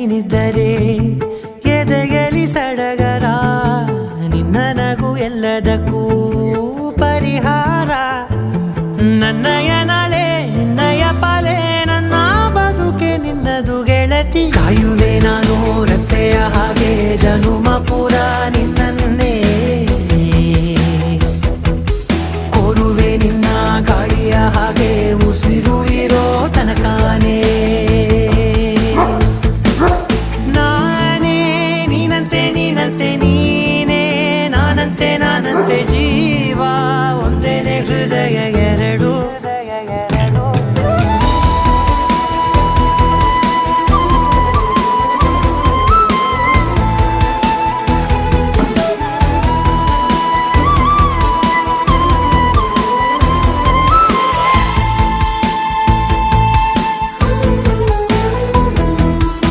ನೀನಿದ್ದರೆ ಎದೆಯಲಿ ಸಡಗರ, ನಿನ್ನ ನಗು ಎಲ್ಲದಕ್ಕೂ ಪರಿಹಾರ. ನನ್ನಯ ನಾಳೆ ನಿನ್ನಯ ಪಾಲೆ, ನನ್ನ ಬದುಕೆ ನಿನ್ನದು ಗೆಳತಿ. ಕಾಯುವೆ